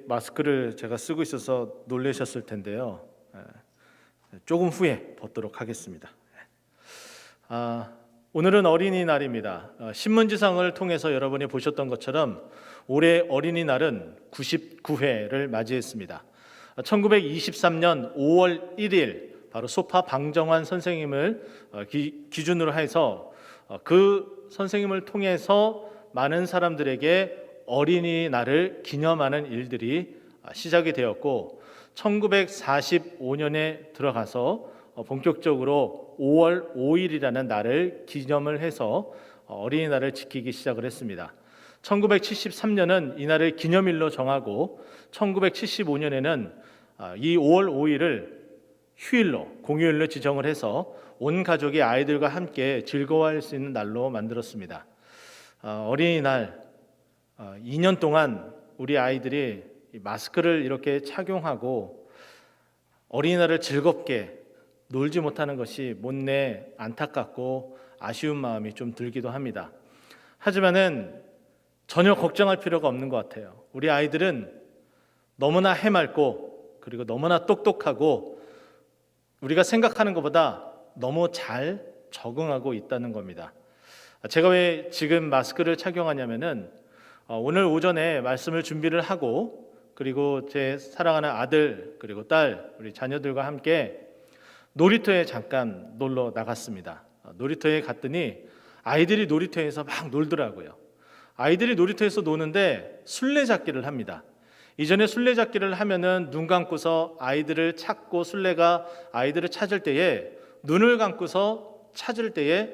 마스크를 제가 쓰고 있어서 놀라셨을 텐데요. 조금 후에 벗도록 하겠습니다. 오늘은 어린이날입니다. 신문지상을 통해서 여러분이 보셨던 것처럼 올해 어린이날은 99회를 맞이했습니다. 1923년 5월 1일 바로 소파 방정환 선생님을 기준으로 해서 그 선생님을 통해서 많은 사람들에게 어린이날을 기념하는 일들이 시작이 되었고 1945년에 들어가서 본격적으로 5월 5일이라는 날을 기념을 해서 어린이날을 지키기 시작을 했습니다. 1973년은 이날을 기념일로 정하고 1975년에는 이 5월 5일을 휴일로, 공휴일로 지정을 해서 온 가족이 아이들과 함께 즐거워할 수 있는 날로 만들었습니다. 어린이날 2년 동안 우리 아이들이 마스크를 이렇게 착용하고 어린이날을 즐겁게 놀지 못하는 것이 못내 안타깝고 아쉬운 마음이 좀 들기도 합니다. 하지만은 전혀 걱정할 필요가 없는 것 같아요. 우리 아이들은 너무나 해맑고 그리고 너무나 똑똑하고 우리가 생각하는 것보다 너무 잘 적응하고 있다는 겁니다. 제가 왜 지금 마스크를 착용하냐면은 오늘 오전에 말씀을 준비를 하고 그리고 제 사랑하는 아들 그리고 딸 우리 자녀들과 함께 놀이터에 잠깐 놀러 나갔습니다. 놀이터에 갔더니 아이들이 놀이터에서 막 놀더라고요. 아이들이 놀이터에서 노는데 술래잡기를 합니다. 이전에 술래잡기를 하면은 눈 감고서 아이들을 찾고 술래가 아이들을 찾을 때에 눈을 감고서 찾을 때에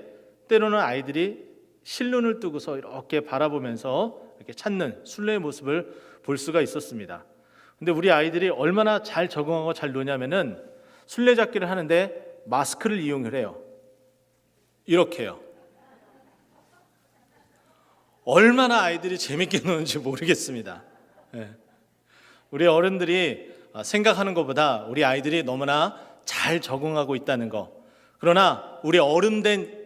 때로는 아이들이 실눈을 뜨고서 이렇게 바라보면서 이렇게 찾는 술래의 모습을 볼 수가 있었습니다. 근데 우리 아이들이 얼마나 잘 적응하고 잘 노냐면은 술래잡기를 하는데 마스크를 이용을 해요. 이렇게요. 얼마나 아이들이 재밌게 노는지 모르겠습니다. 우리 어른들이 생각하는 것보다 우리 아이들이 너무나 잘 적응하고 있다는 거. 그러나 우리 어른된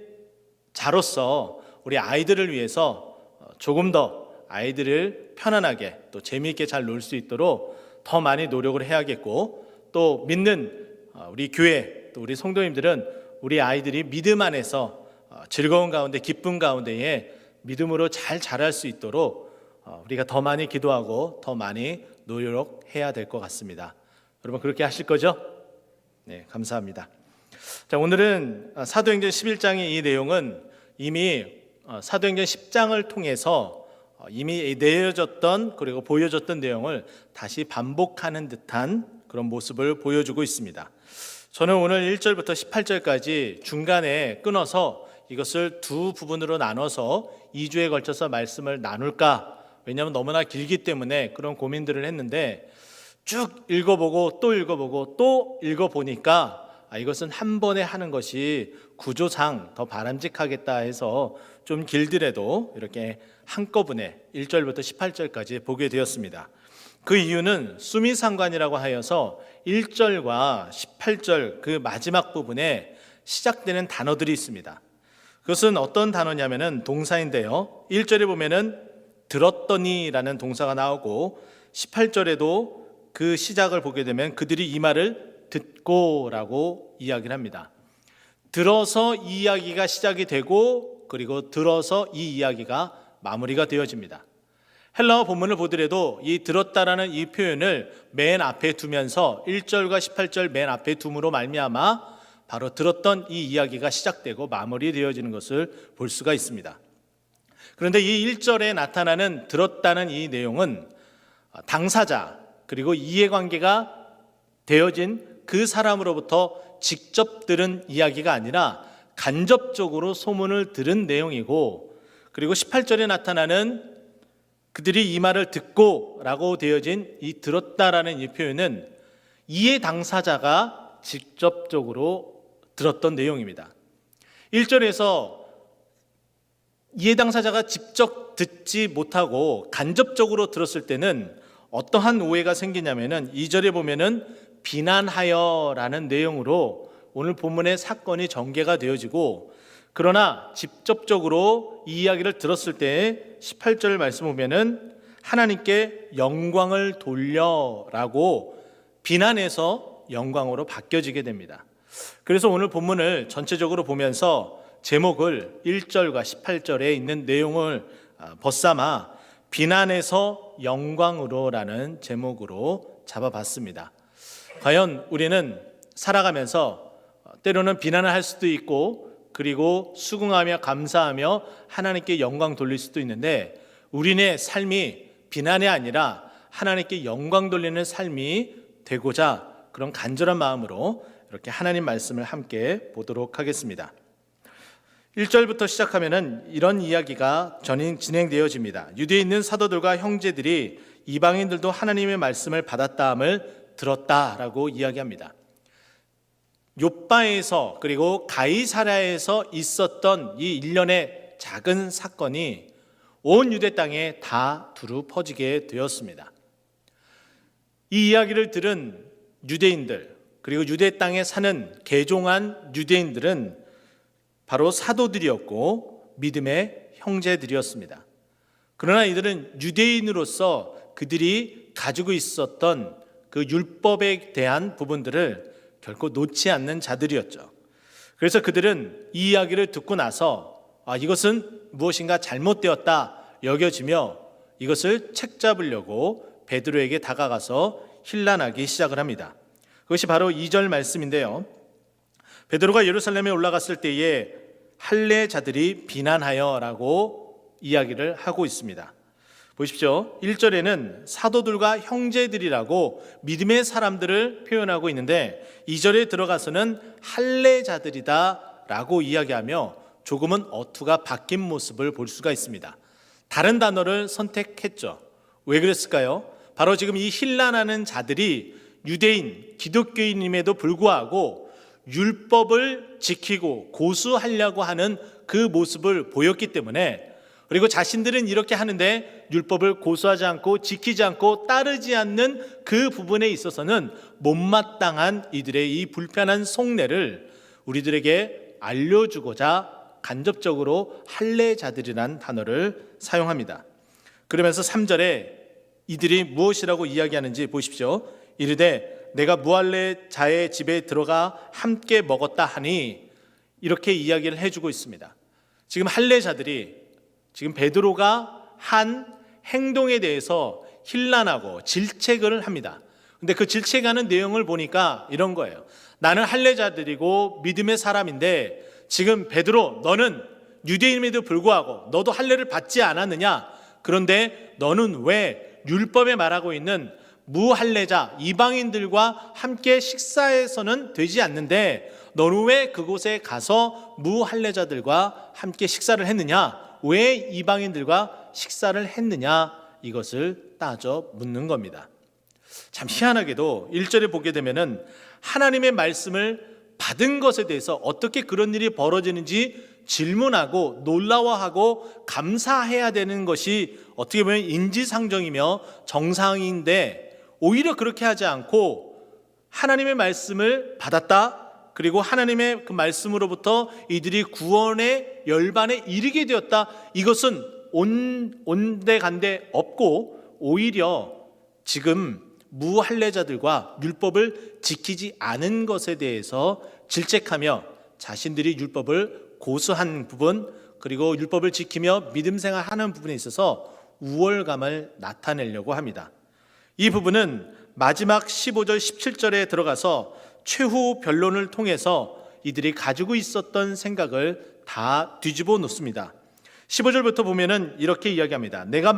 자로서 우리 아이들을 위해서 조금 더 아이들을 편안하게 또 재미있게 잘 놀 수 있도록 더 많이 노력을 해야겠고 또 믿는 우리 교회 또 우리 성도님들은 우리 아이들이 믿음 안에서 즐거운 가운데 기쁨 가운데에 믿음으로 잘 자랄 수 있도록 우리가 더 많이 기도하고 더 많이 노력해야 될 것 같습니다. 여러분 그렇게 하실 거죠? 네, 감사합니다. 자, 오늘은 사도행전 11장의 이 내용은 이미 사도행전 10장을 통해서 이미 내어졌던 그리고 보여줬던 내용을 다시 반복하는 듯한 그런 모습을 보여주고 있습니다. 저는 오늘 1절부터 18절까지 중간에 끊어서 이것을 두 부분으로 나눠서 2주에 걸쳐서 말씀을 나눌까? 왜냐하면 너무나 길기 때문에 그런 고민들을 했는데 쭉 읽어보고 또 읽어보니까 이것은 한 번에 하는 것이 구조상 더 바람직하겠다 해서 좀 길더라도 이렇게 한꺼번에 1절부터 18절까지 보게 되었습니다. 그 이유는 수미상관이라고 하여서 1절과 18절 그 마지막 부분에 시작되는 단어들이 있습니다. 그것은 어떤 단어냐면은 동사인데요. 1절에 보면은 들었더니라는 동사가 나오고 18절에도 그 시작을 보게 되면 그들이 이 말을 듣고라고 이야기를 합니다. 들어서 이 이야기가 시작이 되고 그리고 들어서 이 이야기가 마무리가 되어집니다. 헬라어 본문을 보더라도 이 들었다라는 이 표현을 맨 앞에 두면서 1절과 18절 맨 앞에 둠으로 말미암아 바로 들었던 이 이야기가 시작되고 마무리되어지는 것을 볼 수가 있습니다. 그런데 이 1절에 나타나는 들었다는 이 내용은 당사자 그리고 이해관계가 되어진 그 사람으로부터 직접 들은 이야기가 아니라 간접적으로 소문을 들은 내용이고 그리고 18절에 나타나는 그들이 이 말을 듣고 라고 되어진 이 들었다라는 이 표현은 이해 당사자가 직접적으로 들었던 내용입니다. 1절에서 이해 당사자가 직접 듣지 못하고 간접적으로 들었을 때는 어떠한 오해가 생기냐면은 2절에 보면은 비난하여라는 내용으로 오늘 본문의 사건이 전개가 되어지고 그러나 직접적으로 이 이야기를 들었을 때 18절 말씀 보면은 하나님께 영광을 돌려라고 비난해서 영광으로 바뀌어지게 됩니다. 그래서 오늘 본문을 전체적으로 보면서 제목을 1절과 18절에 있는 내용을 벗삼아 비난에서 영광으로라는 제목으로 잡아봤습니다. 과연 우리는 살아가면서 때로는 비난을 할 수도 있고 그리고 수긍하며 감사하며 하나님께 영광 돌릴 수도 있는데 우리의 삶이 비난이 아니라 하나님께 영광 돌리는 삶이 되고자 그런 간절한 마음으로 이렇게 하나님 말씀을 함께 보도록 하겠습니다. 1절부터 시작하면은 이런 이야기가 진행되어집니다. 유대에 있는 사도들과 형제들이 이방인들도 하나님의 말씀을 받았다함을 들었다라고 이야기합니다. 욥바에서 그리고 가이사랴에서 있었던 이 일련의 작은 사건이 온 유대 땅에 다 두루 퍼지게 되었습니다. 이 이야기를 들은 유대인들 그리고 유대 땅에 사는 개종한 유대인들은 바로 사도들이었고 믿음의 형제들이었습니다. 그러나 이들은 유대인으로서 그들이 가지고 있었던 그 율법에 대한 부분들을 결코 놓지 않는 자들이었죠. 그래서 그들은 이 이야기를 듣고 나서 이것은 무엇인가 잘못되었다 여겨지며 이것을 책잡으려고 베드로에게 다가가서 힐난하기 시작을 합니다. 그것이 바로 2절 말씀인데요. 베드로가 예루살렘에 올라갔을 때에 할례자들이 비난하여라고 이야기를 하고 있습니다. 보십시오. 1절에는 사도들과 형제들이라고 믿음의 사람들을 표현하고 있는데 2절에 들어가서는 할례자들이다 라고 이야기하며 조금은 어투가 바뀐 모습을 볼 수가 있습니다. 다른 단어를 선택했죠. 왜 그랬을까요? 바로 지금 이 힐난하는 자들이 유대인, 기독교인임에도 불구하고 율법을 지키고 고수하려고 하는 그 모습을 보였기 때문에 그리고 자신들은 이렇게 하는데 율법을 고수하지 않고 지키지 않고 따르지 않는 그 부분에 있어서는 못마땅한 이들의 이 불편한 속내를 우리들에게 알려주고자 간접적으로 할례자들이라는 단어를 사용합니다. 그러면서 3절에 이들이 무엇이라고 이야기하는지 보십시오. 이르되 내가 무할례자의 집에 들어가 함께 먹었다 하니 이렇게 이야기를 해주고 있습니다. 지금 할례자들이 지금 베드로가 한 행동에 대해서 힐난하고 질책을 합니다. 근데 그 질책하는 내용을 보니까 이런 거예요. 나는 할례자들이고 믿음의 사람인데 지금 베드로 너는 유대인임에도 불구하고 너도 할례를 받지 않았느냐? 그런데 너는 왜 율법에 말하고 있는 무할례자 이방인들과 함께 식사해서는 되지 않는데 너는 왜 그곳에 가서 무할례자들과 함께 식사를 했느냐? 왜 이방인들과 식사를 했느냐? 이것을 따져 묻는 겁니다. 참 희한하게도 1절에 보게 되면은 하나님의 말씀을 받은 것에 대해서 어떻게 그런 일이 벌어지는지 질문하고 놀라워하고 감사해야 되는 것이 어떻게 보면 인지상정이며 정상인데 오히려 그렇게 하지 않고 하나님의 말씀을 받았다. 그리고 하나님의 그 말씀으로부터 이들이 구원의 열반에 이르게 되었다. 이것은 온데간데 없고 오히려 지금 무할례자들과 율법을 지키지 않은 것에 대해서 질책하며 자신들이 율법을 고수한 부분 그리고 율법을 지키며 믿음 생활하는 부분에 있어서 우월감을 나타내려고 합니다. 이 부분은 마지막 15절 17절에 들어가서 최후 변론을 통해서 이들이 가지고 있었던 생각을 다 뒤집어 놓습니다. 15절부터 보면은 이렇게 이야기합니다. 내가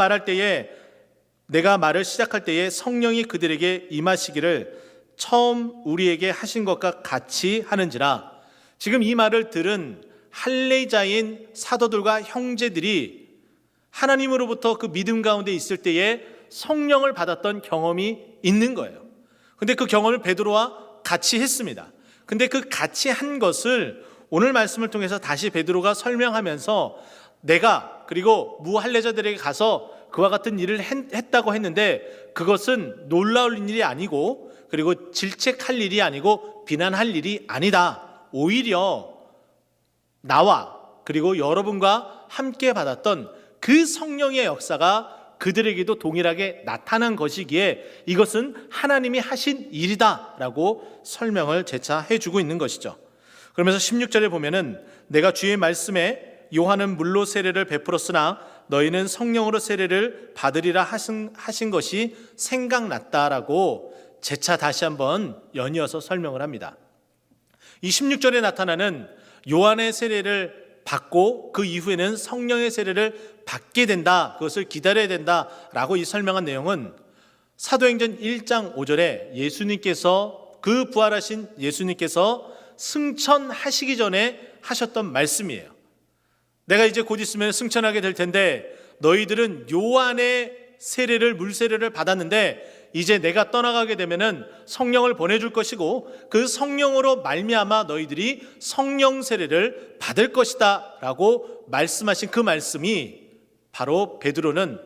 말을 시작할 때에 성령이 그들에게 임하시기를 처음 우리에게 하신 것과 같이 하는지라. 지금 이 말을 들은 할례자인 사도들과 형제들이 하나님으로부터 그 믿음 가운데 있을 때에 성령을 받았던 경험이 있는 거예요. 근데 그 경험을 베드로와 같이 했습니다. 근데 그 같이 한 것을 오늘 말씀을 통해서 다시 베드로가 설명하면서 내가 그리고 무할례자들에게 가서 그와 같은 일을 했다고 했는데 그것은 놀라울 일이 아니고 그리고 질책할 일이 아니고 비난할 일이 아니다. 오히려 나와 그리고 여러분과 함께 받았던 그 성령의 역사가 그들에게도 동일하게 나타난 것이기에 이것은 하나님이 하신 일이다라고 설명을 재차 해주고 있는 것이죠. 그러면서 16절에 보면은 내가 주의 말씀에 요한은 물로 세례를 베풀었으나 너희는 성령으로 세례를 받으리라 하신 것이 생각났다라고 재차 다시 한번 연이어서 설명을 합니다. 이 16절에 나타나는 요한의 세례를 받고 그 이후에는 성령의 세례를 받게 된다, 그것을 기다려야 된다라고 이 설명한 내용은 사도행전 1장 5절에 예수님께서, 그 부활하신 예수님께서 승천하시기 전에 하셨던 말씀이에요. 내가 이제 곧 있으면 승천하게 될 텐데 너희들은 요한의 세례를, 물세례를 받았는데 이제 내가 떠나가게 되면은 성령을 보내줄 것이고 그 성령으로 말미암아 너희들이 성령 세례를 받을 것이다 라고 말씀하신 그 말씀이 바로 베드로는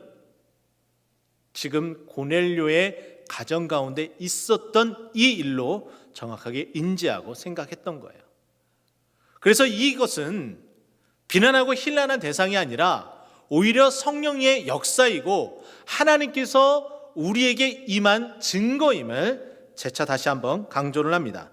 지금 고넬료의 가정 가운데 있었던 이 일로 정확하게 인지하고 생각했던 거예요. 그래서 이것은 비난하고 힐난한 대상이 아니라 오히려 성령의 역사이고 하나님께서 우리에게 임한 증거임을 재차 다시 한번 강조를 합니다.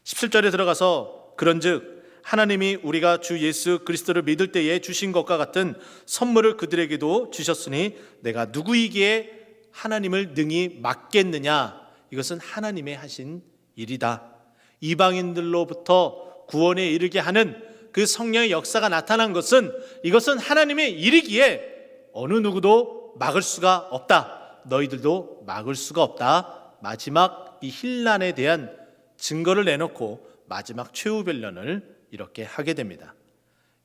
17절에 들어가서 그런즉 하나님이 우리가 주 예수 그리스도를 믿을 때에 주신 것과 같은 선물을 그들에게도 주셨으니 내가 누구이기에 하나님을 능히 막겠느냐. 이것은 하나님의 하신 일이다. 이방인들로부터 구원에 이르게 하는 그 성령의 역사가 나타난 것은 이것은 하나님의 일이기에 어느 누구도 막을 수가 없다. 너희들도 막을 수가 없다. 마지막 이 힐난에 대한 증거를 내놓고 마지막 최후 변론을 이렇게 하게 됩니다.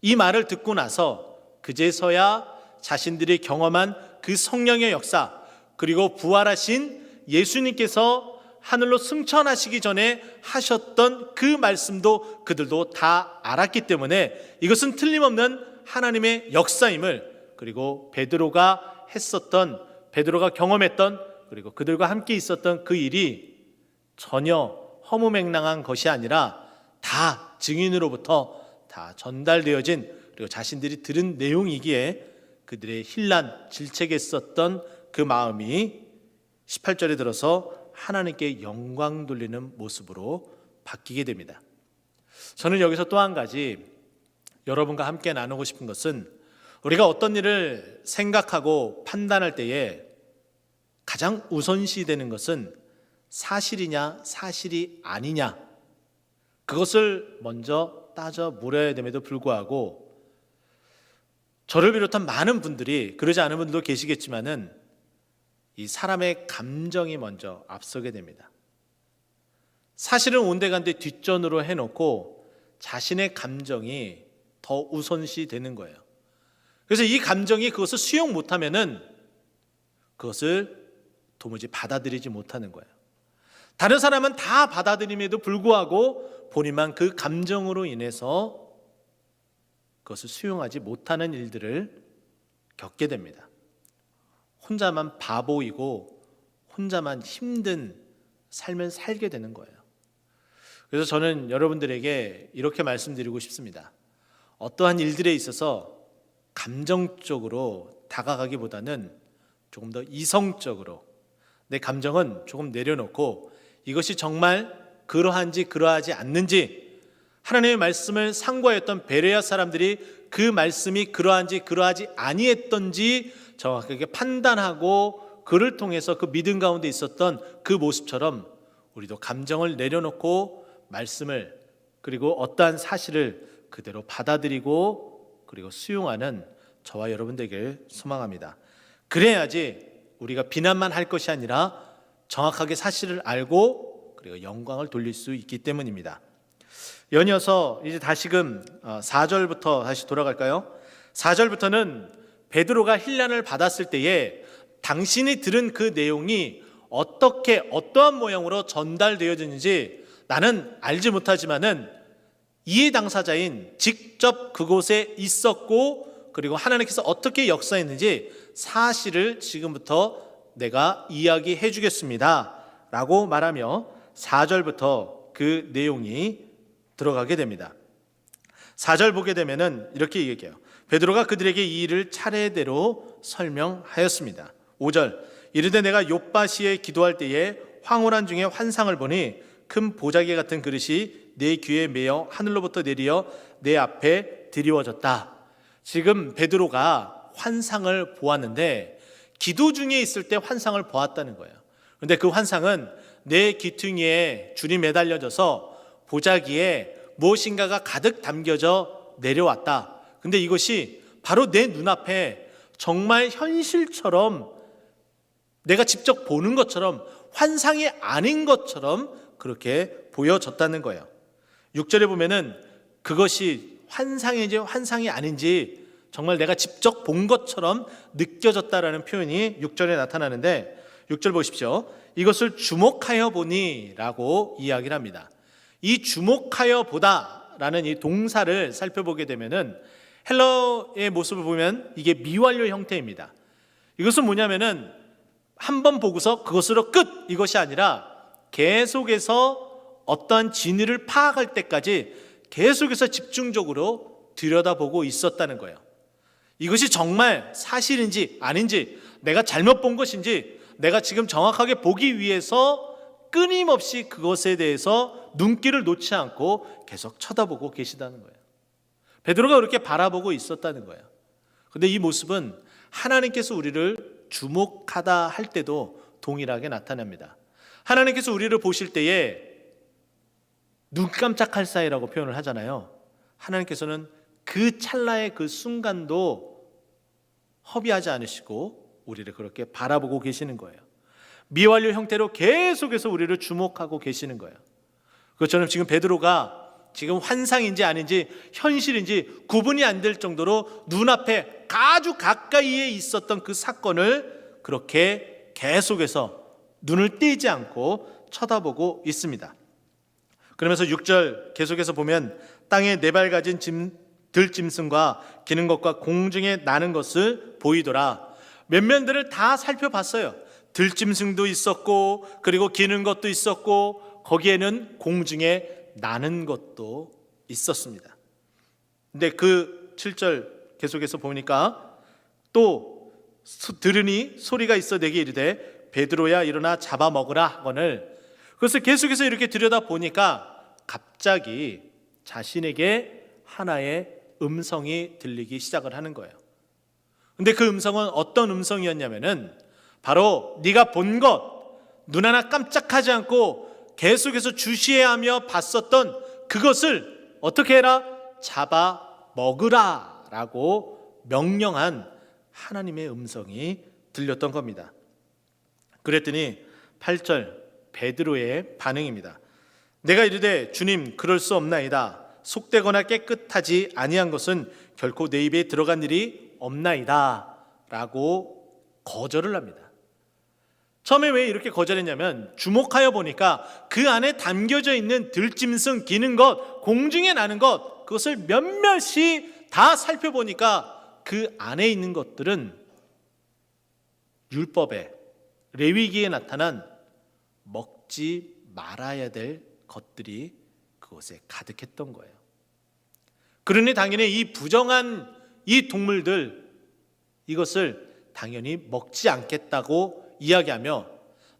이 말을 듣고 나서 그제서야 자신들이 경험한 그 성령의 역사, 그리고 부활하신 예수님께서 하늘로 승천하시기 전에 하셨던 그 말씀도 그들도 다 알았기 때문에 이것은 틀림없는 하나님의 역사임을, 그리고 베드로가 경험했던, 그리고 그들과 함께 있었던 그 일이 전혀 허무맹랑한 것이 아니라 다 증인으로부터 다 전달되어진, 그리고 자신들이 들은 내용이기에 그들의 힐난, 질책했었던 그 마음이 18절에 들어서 하나님께 영광 돌리는 모습으로 바뀌게 됩니다. 저는 여기서 또 한 가지 여러분과 함께 나누고 싶은 것은, 우리가 어떤 일을 생각하고 판단할 때에 가장 우선시 되는 것은 사실이냐 사실이 아니냐, 그것을 먼저 따져 물어야 됨에도 불구하고 저를 비롯한 많은 분들이, 그러지 않은 분들도 계시겠지만은 이 사람의 감정이 먼저 앞서게 됩니다. 사실은 온데간데 뒷전으로 해놓고 자신의 감정이 더 우선시 되는 거예요. 그래서 이 감정이 그것을 수용 못하면은 그것을 도무지 받아들이지 못하는 거예요. 다른 사람은 다 받아들임에도 불구하고 본인만 그 감정으로 인해서 그것을 수용하지 못하는 일들을 겪게 됩니다. 혼자만 바보이고 혼자만 힘든 삶을 살게 되는 거예요. 그래서 저는 여러분들에게 이렇게 말씀드리고 싶습니다. 어떠한 일들에 있어서 감정적으로 다가가기보다는 조금 더 이성적으로 내 감정은 조금 내려놓고 이것이 정말 그러한지 그러하지 않는지, 하나님의 말씀을 상고하였던 베레아 사람들이 그 말씀이 그러한지 그러하지 아니했던지 정확하게 판단하고 그를 통해서 그 믿음 가운데 있었던 그 모습처럼 우리도 감정을 내려놓고 말씀을, 그리고 어떠한 사실을 그대로 받아들이고 그리고 수용하는 저와 여러분 되길 소망합니다. 그래야지 우리가 비난만 할 것이 아니라 정확하게 사실을 알고 그리고 영광을 돌릴 수 있기 때문입니다. 연이어서 이제 다시금 4절부터 다시 돌아갈까요? 4절부터는 베드로가 힐난을 받았을 때에 당신이 들은 그 내용이 어떻게 어떠한 모양으로 전달되어지는지 나는 알지 못하지만은 이해 당사자인 직접 그곳에 있었고 그리고 하나님께서 어떻게 역사했는지 사실을 지금부터 내가 이야기해 주겠습니다 라고 말하며 4절부터 그 내용이 들어가게 됩니다. 4절 보게 되면은 이렇게 얘기해요. 베드로가 그들에게 이 일을 차례대로 설명하였습니다. 5절, 이르되 내가 욥바시에 기도할 때에 황홀한 중에 환상을 보니 큰 보자기 같은 그릇이 내 귀에 매어 하늘로부터 내리어 내 앞에 드리워졌다. 지금 베드로가 환상을 보았는데 기도 중에 있을 때 환상을 보았다는 거예요. 그런데 그 환상은 내 귀퉁이에 줄이 매달려져서 보자기에 무엇인가가 가득 담겨져 내려왔다. 근데 이것이 바로 내 눈앞에 정말 현실처럼 내가 직접 보는 것처럼 환상이 아닌 것처럼 그렇게 보여졌다는 거예요. 6절에 보면은 그것이 환상인지 환상이 아닌지 정말 내가 직접 본 것처럼 느껴졌다라는 표현이 6절에 나타나는데 6절 보십시오. 이것을 주목하여 보니 라고 이야기를 합니다. 이 주목하여 보다 라는 이 동사를 살펴보게 되면은 헬러의 모습을 보면 이게 미완료 형태입니다. 이것은 뭐냐면은 한번 보고서 그것으로 끝 이것이 아니라 계속해서 어떠한 진위를 파악할 때까지 계속해서 집중적으로 들여다보고 있었다는 거예요. 이것이 정말 사실인지 아닌지, 내가 잘못 본 것인지, 내가 지금 정확하게 보기 위해서 끊임없이 그것에 대해서 눈길을 놓지 않고 계속 쳐다보고 계시다는 거예요. 베드로가 그렇게 바라보고 있었다는 거예요. 그런데 이 모습은 하나님께서 우리를 주목하다 할 때도 동일하게 나타납니다. 하나님께서 우리를 보실 때에 눈 깜짝할 사이라고 표현을 하잖아요. 하나님께서는 그 찰나의 그 순간도 허비하지 않으시고 우리를 그렇게 바라보고 계시는 거예요. 미완료 형태로 계속해서 우리를 주목하고 계시는 거예요. 그것처럼 지금 베드로가 지금 환상인지 아닌지 현실인지 구분이 안 될 정도로 눈앞에 아주 가까이에 있었던 그 사건을 그렇게 계속해서 눈을 떼지 않고 쳐다보고 있습니다. 그러면서 6절 계속해서 보면 땅에 네 발 가진 들짐승과 기는 것과 공중에 나는 것을 보이더라. 몇면들을 다 살펴봤어요. 들짐승도 있었고 그리고 기는 것도 있었고 거기에는 공중에 나는 것도 있었습니다. 근데 그 7절 계속해서 보니까 또 들으니 소리가 있어 내게 이르되 베드로야 일어나 잡아먹으라 하거늘. 그것을 계속해서 이렇게 들여다 보니까 갑자기 자신에게 하나의 음성이 들리기 시작을 하는 거예요. 근데 그 음성은 어떤 음성이었냐면은 바로 네가 본 것, 눈 하나 깜짝하지 않고 계속해서 주시해하며 봤었던 그것을 어떻게 해라? 잡아 먹으라 라고 명령한 하나님의 음성이 들렸던 겁니다. 그랬더니 8절 베드로의 반응입니다. 내가 이르되 주님 그럴 수 없나이다. 속되거나 깨끗하지 아니한 것은 결코 내 입에 들어간 일이 없나이다 라고 거절을 합니다. 처음에 왜 이렇게 거절했냐면 주목하여 보니까 그 안에 담겨져 있는 들짐승, 기는 것, 공중에 나는 것, 그것을 몇몇이 다 살펴보니까 그 안에 있는 것들은 율법에 레위기에 나타난 먹지 말아야 될 것들이 그것에 가득했던 거예요. 그러니 당연히 이 부정한 이 동물들 이것을 당연히 먹지 않겠다고 이야기하며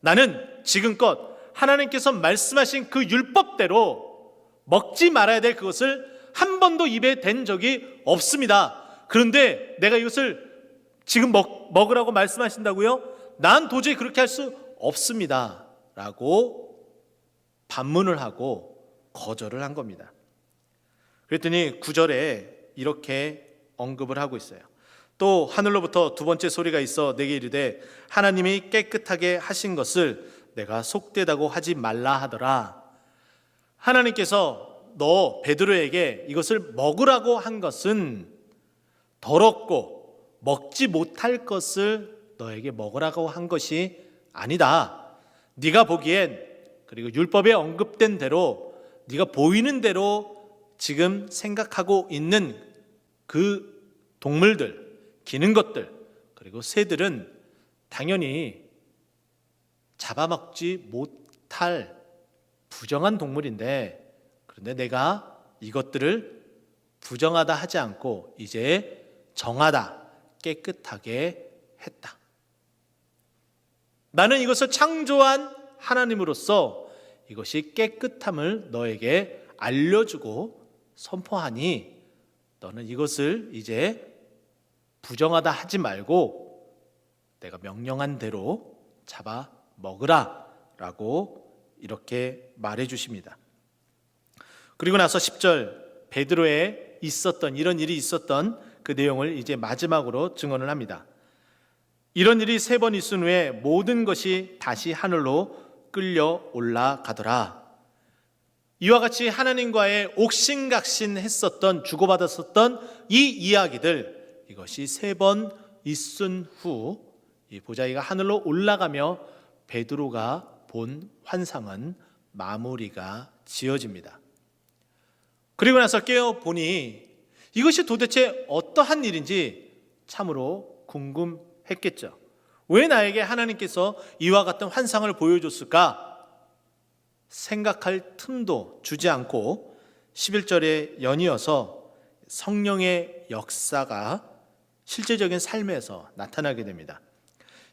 나는 지금껏 하나님께서 말씀하신 그 율법대로 먹지 말아야 될 그것을 한 번도 입에 댄 적이 없습니다. 그런데 내가 이것을 지금 먹으라고 말씀하신다고요? 난 도저히 그렇게 할 수 없습니다 라고 반문을 하고 거절을 한 겁니다. 그랬더니 9절에 이렇게 언급을 하고 있어요. 또 하늘로부터 두 번째 소리가 있어 내게 이르되 하나님이 깨끗하게 하신 것을 내가 속되다고 하지 말라 하더라. 하나님께서 너 베드로에게 이것을 먹으라고 한 것은 더럽고 먹지 못할 것을 너에게 먹으라고 한 것이 아니다. 네가 보기엔 그리고 율법에 언급된 대로 네가 보이는 대로 지금 생각하고 있는 그 동물들, 기는 것들, 그리고 새들은 당연히 잡아먹지 못할 부정한 동물인데 그런데 내가 이것들을 부정하다 하지 않고 이제 정하다, 깨끗하게 했다. 나는 이것을 창조한 하나님으로서 이것이 깨끗함을 너에게 알려주고 선포하니 너는 이것을 이제 부정하다 하지 말고 내가 명령한 대로 잡아 먹으라 라고 이렇게 말해 주십니다. 그리고 나서 10절 베드로에 있었던 이런 일이 있었던 그 내용을 이제 마지막으로 증언을 합니다. 이런 일이 3번 있은 후에 모든 것이 다시 하늘로 끌려 올라가더라. 이와 같이 하나님과의 옥신각신했었던 주고받았었던 이 이야기들, 이것이 3번 있은 후 이 보자기가 하늘로 올라가며 베드로가 본 환상은 마무리가 지어집니다. 그리고 나서 깨어보니 이것이 도대체 어떠한 일인지 참으로 궁금했겠죠. 왜 나에게 하나님께서 이와 같은 환상을 보여줬을까? 생각할 틈도 주지 않고 11절에 연이어서 성령의 역사가 실제적인 삶에서 나타나게 됩니다.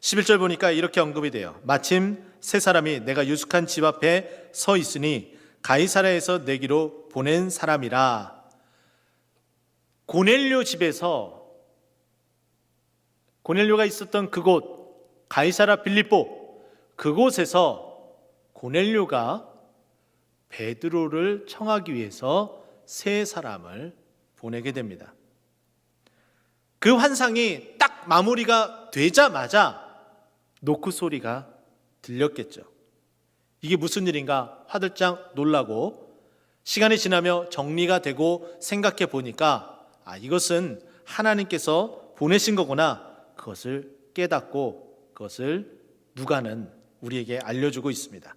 11절 보니까 이렇게 언급이 돼요. 마침 3사람이 내가 유숙한 집 앞에 서 있으니 가이사랴에서 내기로 보낸 사람이라. 고넬료 집에서 고넬료가 있었던 그곳 가이사랴 빌립보, 그곳에서 고넬료가 베드로를 청하기 위해서 3사람을 보내게 됩니다. 그 환상이 딱 마무리가 되자마자 노크 소리가 들렸겠죠. 이게 무슨 일인가 화들짝 놀라고 시간이 지나며 정리가 되고 생각해 보니까 이것은 하나님께서 보내신 거구나. 그것을 깨닫고 그것을 누가는 우리에게 알려주고 있습니다.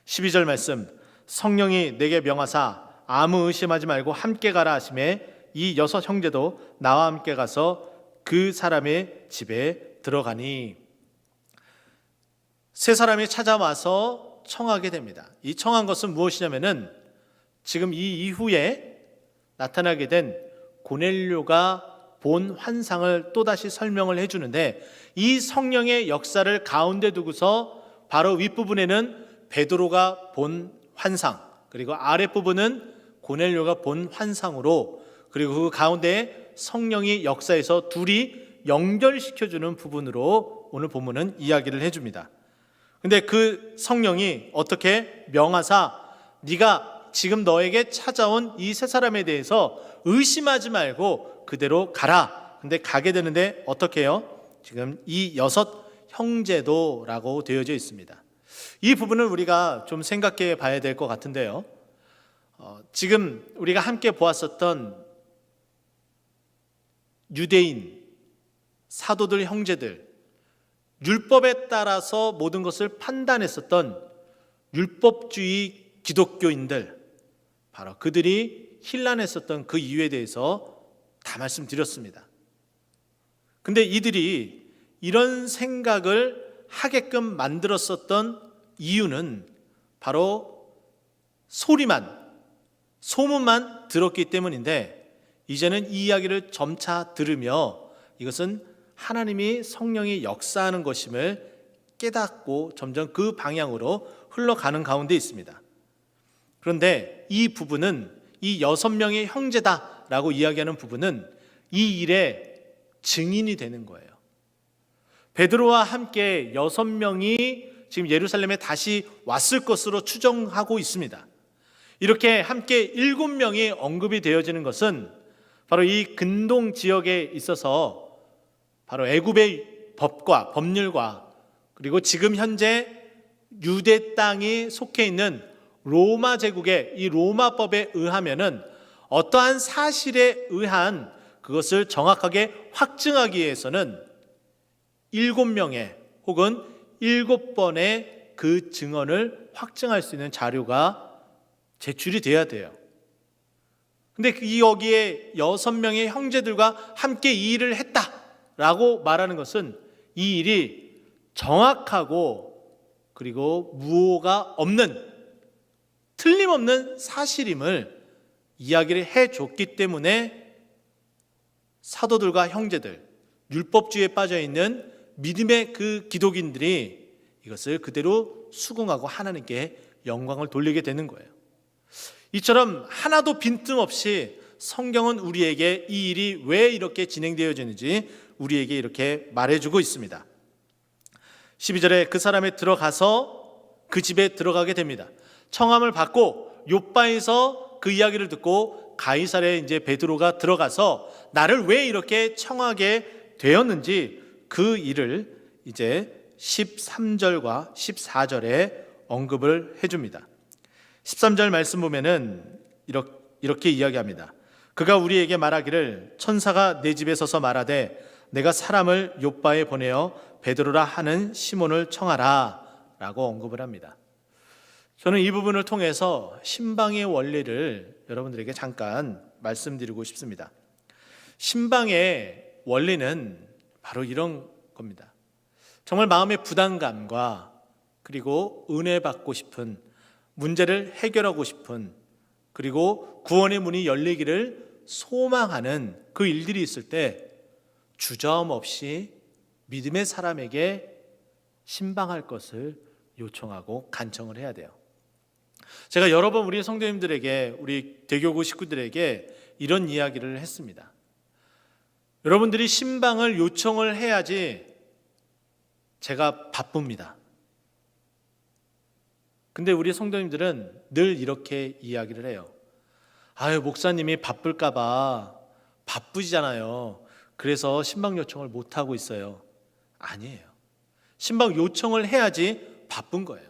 12절 말씀, 성령이 내게 명하사 아무 의심하지 말고 함께 가라 하시매 이 6 형제도 나와 함께 가서 그 사람의 집에 들어가니. 3사람이 찾아와서 청하게 됩니다. 이 청한 것은 무엇이냐면은 지금 이 이후에 나타나게 된 고넬료가 본 환상을 또다시 설명을 해주는데, 이 성령의 역사를 가운데 두고서 바로 윗부분에는 베드로가 본 환상, 그리고 아랫부분은 고넬료가 본 환상으로, 그리고 그 가운데에 성령이 역사에서 둘이 연결시켜주는 부분으로 오늘 본문은 이야기를 해줍니다. 근데 그 성령이 어떻게 명하사 네가 지금 너에게 찾아온 이 3사람에 대해서 의심하지 말고 그대로 가라. 근데 가게 되는데 어떻게 해요? 지금 이 6 형제도 라고 되어져 있습니다. 이 부분을 우리가 좀 생각해 봐야 될 것 같은데요. 지금 우리가 함께 보았었던 유대인 사도들 형제들, 율법에 따라서 모든 것을 판단했었던 율법주의 기독교인들, 바로 그들이 혼란했었던 그 이유에 대해서 다 말씀드렸습니다. 근데 이들이 이런 생각을 하게끔 만들었었던 이유는 바로 소문만 들었기 때문인데, 이제는 이 이야기를 점차 들으며 이것은 하나님이 성령이 역사하는 것임을 깨닫고 점점 그 방향으로 흘러가는 가운데 있습니다. 그런데 이 부분은 이 6명의 형제다라고 이야기하는 부분은 이 일의 증인이 되는 거예요. 베드로와 함께 6명이 지금 예루살렘에 다시 왔을 것으로 추정하고 있습니다. 이렇게 함께 7명이 언급이 되어지는 것은 바로 이 근동 지역에 있어서 바로 애굽의 법과 법률과, 그리고 지금 현재 유대 땅이 속해 있는 로마 제국의 이 로마법에 의하면은 어떠한 사실에 의한 그것을 정확하게 확증하기 위해서는 7명의 혹은 7번의 그 증언을 확증할 수 있는 자료가 제출이 돼야 돼요. 근데 여기에 6명의 형제들과 함께 이 일을 했다라고 말하는 것은 이 일이 정확하고 그리고 무오가 없는, 틀림없는 사실임을 이야기를 해줬기 때문에 사도들과 형제들, 율법주의에 빠져 있는 믿음의 그 기독인들이 이것을 그대로 수긍하고 하나님께 영광을 돌리게 되는 거예요. 이처럼 하나도 빈틈없이 성경은 우리에게 이 일이 왜 이렇게 진행되어지는지 우리에게 이렇게 말해주고 있습니다. 12절에 그 사람이 들어가서 그 집에 들어가게 됩니다. 청함을 받고 욥바에서 그 이야기를 듣고 가이사랴에 이제 베드로가 들어가서 나를 왜 이렇게 청하게 되었는지 그 일을 이제 13절과 14절에 언급을 해줍니다. 13절 말씀 보면은 이렇게 이야기합니다. 그가 우리에게 말하기를 천사가 내 집에 서서 말하되 내가 사람을 욥바에 보내어 베드로라 하는 시몬을 청하라 라고 언급을 합니다. 저는 이 부분을 통해서 신방의 원리를 여러분들에게 잠깐 말씀드리고 싶습니다. 신방의 원리는 바로 이런 겁니다. 정말 마음의 부담감과 그리고 은혜 받고 싶은, 문제를 해결하고 싶은, 그리고 구원의 문이 열리기를 소망하는 그 일들이 있을 때 주저함 없이 믿음의 사람에게 신방할 것을 요청하고 간청을 해야 돼요. 제가 여러 번 우리 성도님들에게, 우리 대교구 식구들에게 이런 이야기를 했습니다. 여러분들이 신방을 요청을 해야지 제가 바쁩니다. 근데 우리 성도님들은 늘 이렇게 이야기를 해요. 아유, 목사님이 바쁠까봐, 바쁘시잖아요. 그래서 신방 요청을 못하고 있어요. 아니에요. 신방 요청을 해야지 바쁜 거예요.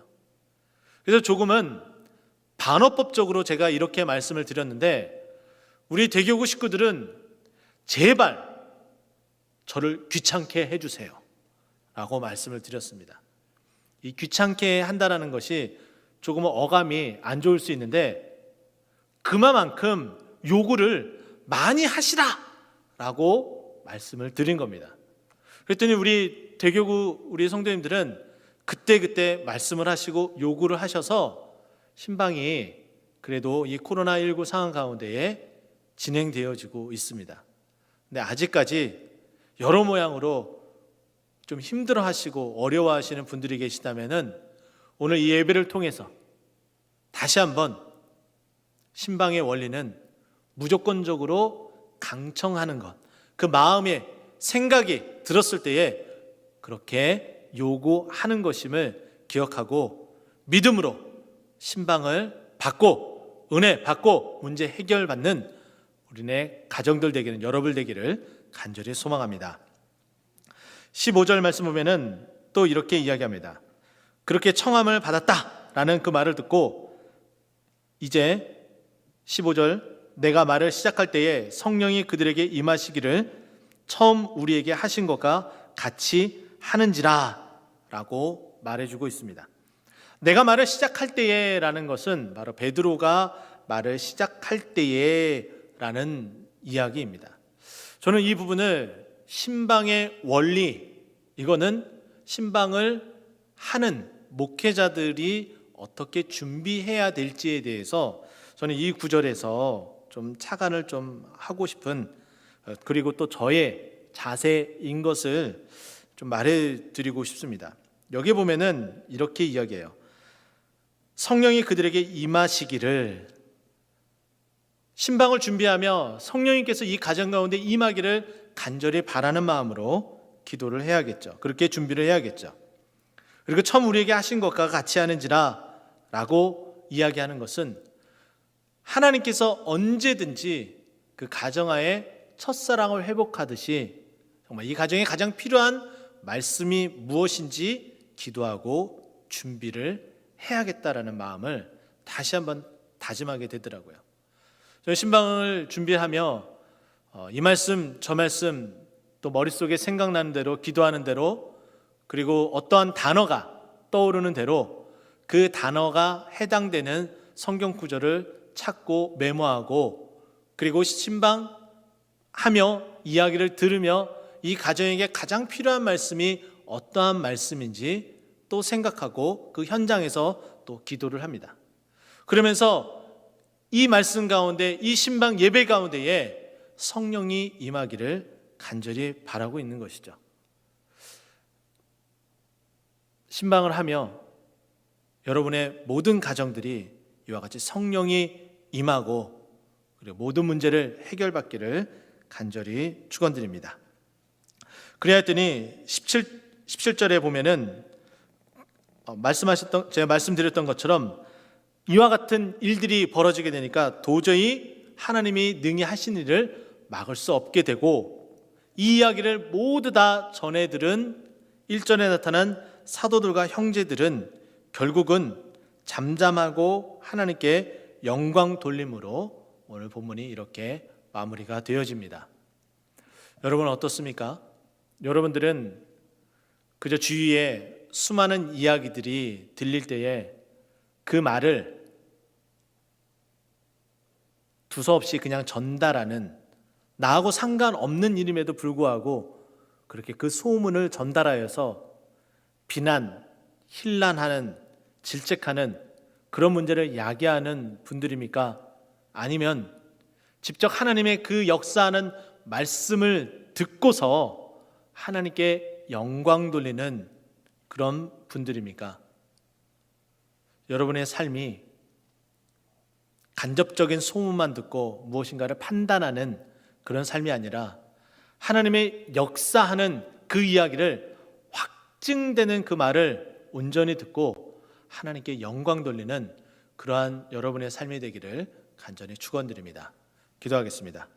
그래서 조금은 반어법적으로 제가 이렇게 말씀을 드렸는데, 우리 대교구 식구들은 제발 저를 귀찮게 해주세요 라고 말씀을 드렸습니다. 이 귀찮게 한다라는 것이 조금은 어감이 안 좋을 수 있는데, 그만큼 요구를 많이 하시라 라고 말씀을 드린 겁니다. 그랬더니 우리 대교구 우리 성도님들은 그때 말씀을 하시고 요구를 하셔서 신방이 그래도 이 코로나19 상황 가운데에 진행되어지고 있습니다. 근데 아직까지 여러 모양으로 좀 힘들어하시고 어려워하시는 분들이 계시다면은 오늘 이 예배를 통해서 다시 한번 신방의 원리는 무조건적으로 강청하는 것, 그 마음의 생각이 들었을 때에 그렇게 요구하는 것임을 기억하고 믿음으로 신방을 받고 은혜 받고 문제 해결받는 우리네 가정들 되기는, 여러분 되기를 간절히 소망합니다. 15절 말씀 보면은 또 이렇게 이야기합니다. 그렇게 청함을 받았다라는 그 말을 듣고 이제 15절 내가 말을 시작할 때에 성령이 그들에게 임하시기를 처음 우리에게 하신 것과 같이 하는지라 라고 말해주고 있습니다. 내가 말을 시작할 때에 라는 것은 바로 베드로가 말을 시작할 때에 라는 이야기입니다. 저는 이 부분을 신방의 원리, 이거는 신방을 하는 목회자들이 어떻게 준비해야 될지에 대해서 저는 이 구절에서 좀 착안을 좀 하고 싶은, 그리고 또 저의 자세인 것을 좀 말해드리고 싶습니다. 여기 보면은 이렇게 이야기해요. 성령이 그들에게 임하시기를, 신방을 준비하며 성령님께서 이 가정 가운데 임하기를 간절히 바라는 마음으로 기도를 해야겠죠. 그렇게 준비를 해야겠죠. 그리고 처음 우리에게 하신 것과 같이 하는지라 라고 이야기하는 것은 하나님께서 언제든지 그 가정하에 첫사랑을 회복하듯이 정말 이 가정에 가장 필요한 말씀이 무엇인지 기도하고 준비를 해야겠다라는 마음을 다시 한번 다짐하게 되더라고요. 저는 신방을 준비하며 이 말씀 저 말씀 또 머릿속에 생각나는 대로 기도하는 대로, 그리고 어떠한 단어가 떠오르는 대로 그 단어가 해당되는 성경 구절을 찾고 메모하고, 그리고 신방하며 이야기를 들으며 이 가정에게 가장 필요한 말씀이 어떠한 말씀인지 또 생각하고 그 현장에서 또 기도를 합니다. 그러면서 이 말씀 가운데, 이 신방 예배 가운데에 성령이 임하기를 간절히 바라고 있는 것이죠. 신방을 하며 여러분의 모든 가정들이 이와 같이 성령이 임하고 그리고 모든 문제를 해결받기를 간절히 축원드립니다. 그래야 했더니 17절에 보면은 제가 말씀드렸던 것처럼 이와 같은 일들이 벌어지게 되니까 도저히 하나님이 능히 하신 일을 막을 수 없게 되고, 이 이야기를 모두 다 전해 들은 1절에 나타난 사도들과 형제들은 결국은 잠잠하고 하나님께 영광 돌림으로 오늘 본문이 이렇게 마무리가 되어집니다. 여러분 어떻습니까? 여러분들은 그저 주위에 수많은 이야기들이 들릴 때에 그 말을 두서없이 그냥 전달하는, 나하고 상관없는 일임에도 불구하고 그렇게 그 소문을 전달하여서 비난, 힐난하는, 질책하는 그런 문제를 야기하는 분들입니까? 아니면 직접 하나님의 그 역사하는 말씀을 듣고서 하나님께 영광 돌리는 그런 분들입니까? 여러분의 삶이 간접적인 소문만 듣고 무엇인가를 판단하는 그런 삶이 아니라 하나님의 역사하는 그 이야기를 확증되는 그 말을 온전히 듣고 하나님께 영광 돌리는 그러한 여러분의 삶이 되기를 간절히 축원드립니다. 기도하겠습니다.